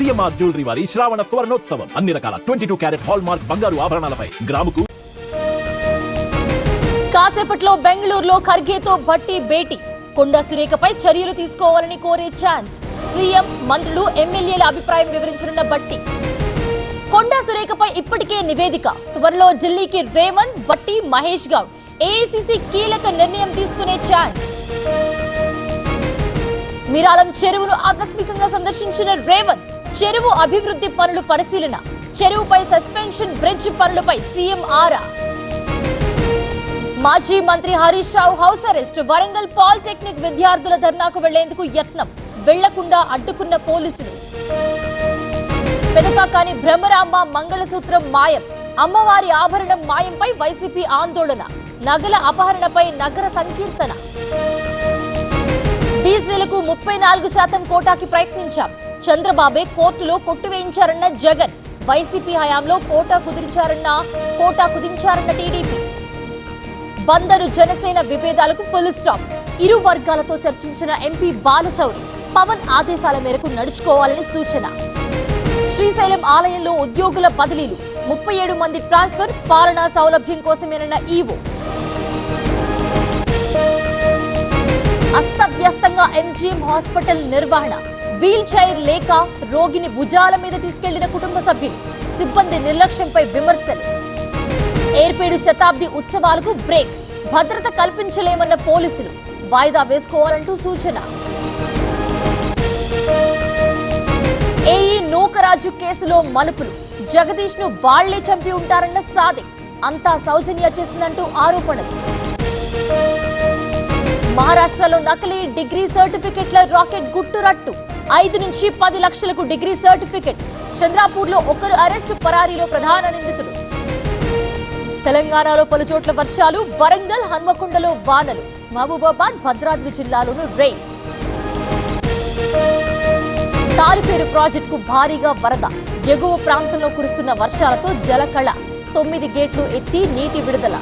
CMR jewellery వారి శ్రావణ స్వర్ణోత్సవం అన్ని రకాల 22 క్యారెట్ హాల్ మార్క్ బంగారు ఆభరణాలపై గ్రాముకు. కాసేపట్లో బెంగళూరులో ఖర్గేతో భట్టి భేటీ. కొండా సురేఖపై చర్యలు తీసుకోవాలని కోరే ఛాన్స్. సీఎం, మంత్రులు, ఎమ్మెల్యేల అభిప్రాయం వివరించనున్న భట్టి. కొండా సురేఖపై ఇప్పటికే నివేదిక. త్వరలో ఢిల్లీకి రేవంత్, భట్టి, మహేష్ గౌడ్. ఏఐసీసీ కీలక నిర్ణయం తీసుకునే ఛాన్స్. మీరాలం చెరువును ఆకస్మికంగా సందర్శించిన రేవంత్. చెరువు అభివృద్ధి పనులు పరిశీలన. చెరువుపై సస్పెన్షన్ బ్రిడ్జ్ పనులపై సీఎం ఆరా. మాజీ మంత్రి Harish Rao house arrest. Warangal polytechnic విద్యార్థుల ధర్నాకు వెళ్లేందుకు యత్నం. వెళ్లకుండా అడ్డుకున్న పోలీసులు. పెదకాకాని భ్రమరాంబ మంగళసూత్రం మాయం. అమ్మవారి ఆభరణం మాయంపై వైసీపీ ఆందోళన. నగల అపహరణపై నగర సంకీర్తన. బీసీలకు 34% కోటాకి ప్రయత్నించాం. చంద్రబాబే కోర్టులో కొట్టువేయించారన్న జగన్. వైసీపీ హయాంలో కోటా కుదించారన్న టీడీపీ. బందరు జనసేన విభేదాలకు ఫుల్ స్టాప్. ఇరు వర్గాలతో చర్చించిన ఎంపీ బాలశౌరి. పవన్ ఆదేశాల మేరకు నడుచుకోవాలని సూచన. శ్రీశైలం ఆలయంలో ఉద్యోగుల బదిలీలు. 37 మంది ట్రాన్స్ఫర్. పాలనా సౌలభ్యం కోసమేనన్న ఈవో. అస్తవ్యస్తంగా ఎంజీఎం హాస్పిటల్ నిర్వహణ. వీల్ చైర్ లేక రోగిని భుజాల మీద తీసుకెళ్లిన కుటుంబ సభ్యులు. సిబ్బంది నిర్లక్ష్యంపై విమర్శలు. ఏర్పేడు శతాబ్ది ఉత్సవాలకు బ్రేక్. భద్రత కల్పించలేమన్న పోలీసులు. వాయిదా వేసుకోవాలంటూ సూచన. ఏఈ నూకరాజు కేసులో మలుపులు. జగదీష్ ను వాళ్లే చంపి ఉంటారన్న సాదిక్. అంతా సౌజన్య చేసిందంటూ ఆరోపణలు. మహారాష్ట్రలో నకిలీ డిగ్రీ సర్టిఫికెట్ల రాకెట్ గుట్టురట్టు. 5 నుంచి 10 లక్షలకు డిగ్రీ సర్టిఫికెట్. చంద్రాపూర్లో ఒకరు అరెస్టు. పరారీలో ప్రధాన నిందితుడు. తెలంగాణలో పలు చోట్ల వర్షాలు. వరంగల్, హన్మకొండలో వానలు. మహబూబాబాద్, భద్రాద్రి జిల్లాలోనూ రెయిన్. తారిపేరు ప్రాజెక్టుకు భారీగా వరద. ఎగువ ప్రాంతంలో కురుస్తున్న వర్షాలతో జలకళ. 9 గేట్లు ఎత్తి నీటి విడుదల.